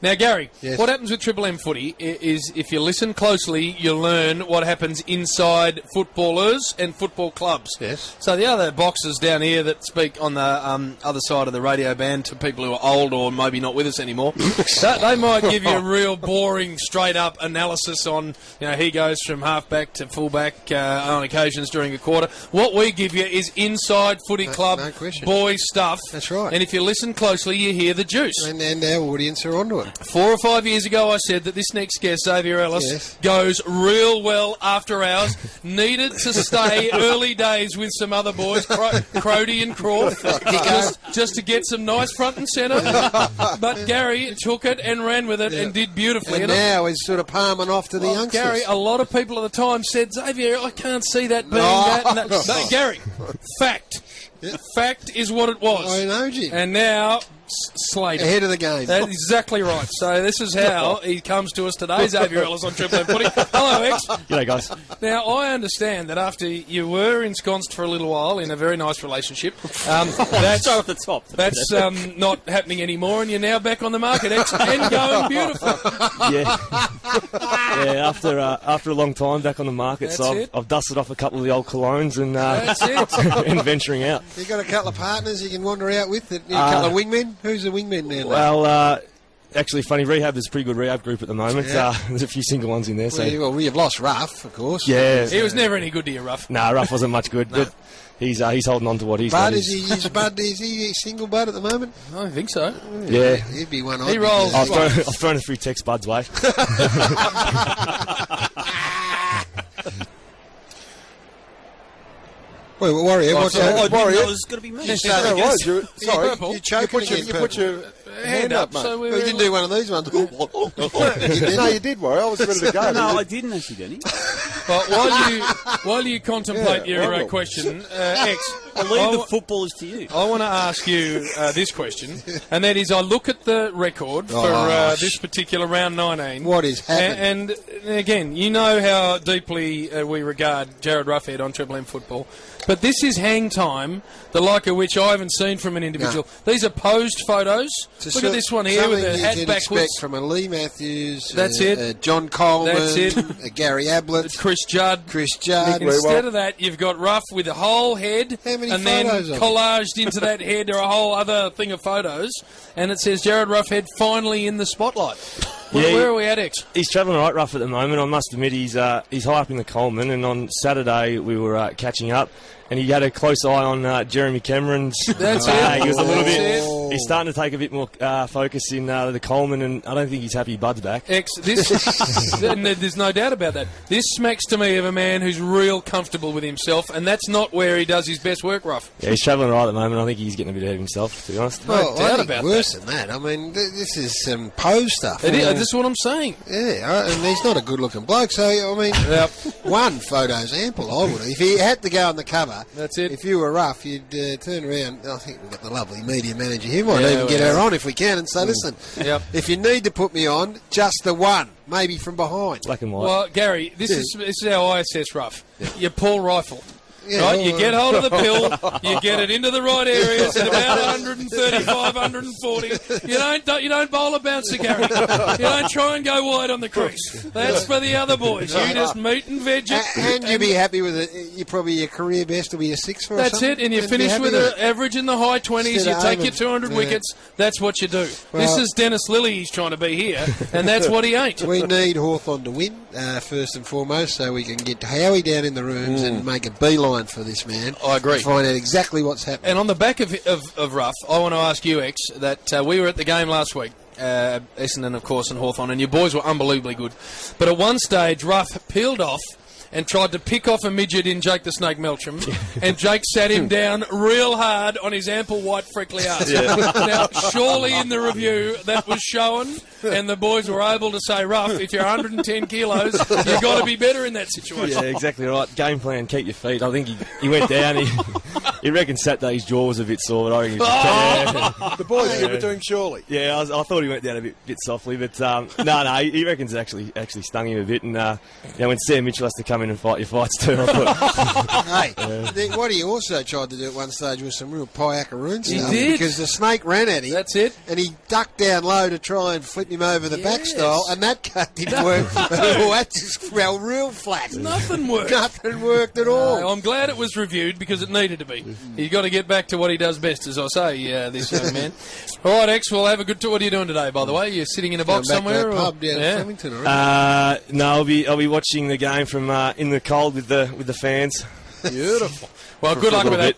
Now, Gary, Yes. what happens with Triple M footy is if you listen closely, you learn what happens inside footballers and football clubs. Yes. So the other boxers down here that speak on the other side of the radio band to people who are old or maybe not with us anymore, they might give you a real boring, straight-up analysis on, he goes from half-back to full-back on occasions during a quarter. What we give you is inside footy club boy stuff. That's right. And if you listen closely, you hear the juice. And our audience are onto it. 4 or 5 years ago, I said that this next guest, Xavier Ellis, goes real well after hours. Needed to stay early days with some other boys, Crody and Croft, just to get some nice front and centre. But Garry took it and ran with it and did beautifully. And now he's sort of palming off to the youngsters. Gary, a lot of people at the time said, Xavier, I can't see that being that. And that. No, Gary, fact. Fact is what it was. I know, Jim. And now... Slater. Ahead of the game. That's exactly right. So this is how he comes to us today, Xavier Ellis on Triple M Footy. Hello, X. G'day, guys. Now, I understand that after you were ensconced for a little while in a very nice relationship, that's off the top. That's not happening anymore, and you're now back on the market, X, and going beautiful. Yeah, after a long time back on the market, That's so it. I've dusted off a couple of the old colognes and That's it. and venturing out. You got a couple of partners you can wander out with? A couple of wingmen? Who's the wingman now? Well, actually, funny, rehab is a pretty good rehab group at the moment. Yeah. There's a few single ones in there. So Well, you've lost Rough, of course. yeah, He was never any good to you, Rough. Nah, Rough wasn't much good, but he's holding on to what he's Bud, got. is he single Bud at the moment? I don't think so. Yeah. He'd be one. He rolls. I've thrown a few text Bud's way. Wait, Warrior, what's that? Warrior was going to be me. Sorry, purple. you put your Hand up. So we Well, you didn't do one of these ones. No, you did, Warrior. I was ready to go. No, I didn't actually, Denny. But while you contemplate your question, X, I'll leave the footballers to you. I want to ask you this question, and that is, I look at the record for this particular round 19. What is happening? And again, you know how deeply we regard Jarryd Roughead on Triple M football, but this is hang time, the like of which I haven't seen from an individual. No. These are posed photos. Look at this one here with the hat backwards. Expect from a Lee Matthews. That's it. John Coleman. That's it. Gary Ablett. Chris Judd. Instead of that, you've got Rough with a whole head, and then collaged into that head are a whole other thing of photos, and it says Jarryd Roughead finally in the spotlight. Where are we at, X? He's travelling right rough at the moment. I must admit, he's high up in the Coleman, and on Saturday we were catching up, and he had a close eye on Jeremy Cameron's bag. He was a little bit. He's starting to take a bit more focus in the Coleman, and I don't think he's happy Bud's back. X, there's no doubt about that. This smacks to me of a man who's real comfortable with himself, and that's not where he does his best work, Rough. Yeah, he's travelling right at the moment. I think he's getting a bit ahead of himself, to be honest. Well, no doubt I think about worse than that. I mean, this is some pose stuff. That's what I'm saying. Yeah, and he's not a good-looking bloke, so, I mean, one photo's ample, I would. If he had to go on the cover, that's it. If you were Rough, you'd turn around. I think we've got the lovely media manager here. Might even get her on if we can and say, listen, if you need to put me on, just the one, maybe from behind. Black and white. Well, Gary, this is how I assess Rough. You're Paul Reiffel. Yeah, right, you get hold of the pill, you get it into the right areas at about 135, 140. You don't bowl a bouncer, Garry. You don't try and go wide on the crease. That's for the other boys. You just meat and veg it. And you'll be happy with it. You probably your career best will be a 6 for. That's it, and you finish with an average in the high 20s. You take your 200 wickets. That's what you do. Well, this is Dennis Lilly. He's trying to be here, and that's what he ain't. We need Hawthorn to win first and foremost, so we can get Howie down in the rooms and make a beeline for this man. I agree. Find out exactly what's happening. And on the back of Rough, I want to ask you, X, that we were at the game last week, Essendon, of course, and Hawthorn, and your boys were unbelievably good. But at one stage, Rough peeled off and tried to pick off a midget in Jake the Snake Melksham, and Jake sat him down real hard on his ample white freckly ass. Yeah. Now, surely in the review that was shown, and the boys were able to say, Rough, if you're 110 kilos, you've got to be better in that situation. Yeah, exactly right. Game plan, keep your feet. I think he went down. He reckons Saturday's jaw was a bit sore, but I reckon The boys give it to him, surely. Yeah, I thought he went down a bit softly, but no, he reckons it actually stung him a bit. And when Sam Mitchell has to come in and fight your fights too, I thought. Hey, what he also tried to do at one stage was some real pie-ackaroon stuff. He did. Because the snake ran at him. That's it. And he ducked down low to try and flip him over the back style, and that cut didn't work. Oh, that just fell real flat. Nothing worked. Nothing worked at all. I'm glad it was reviewed because it needed to be. He's got to get back to what he does best, as I say, this young man. All right, X, we'll have a good talk. What are you doing today, by the way? You're sitting in a box somewhere? Back to that pub down in Flemington, I reckon. No, I'll be watching the game from in the cold with the fans. Beautiful. Well, good luck with that.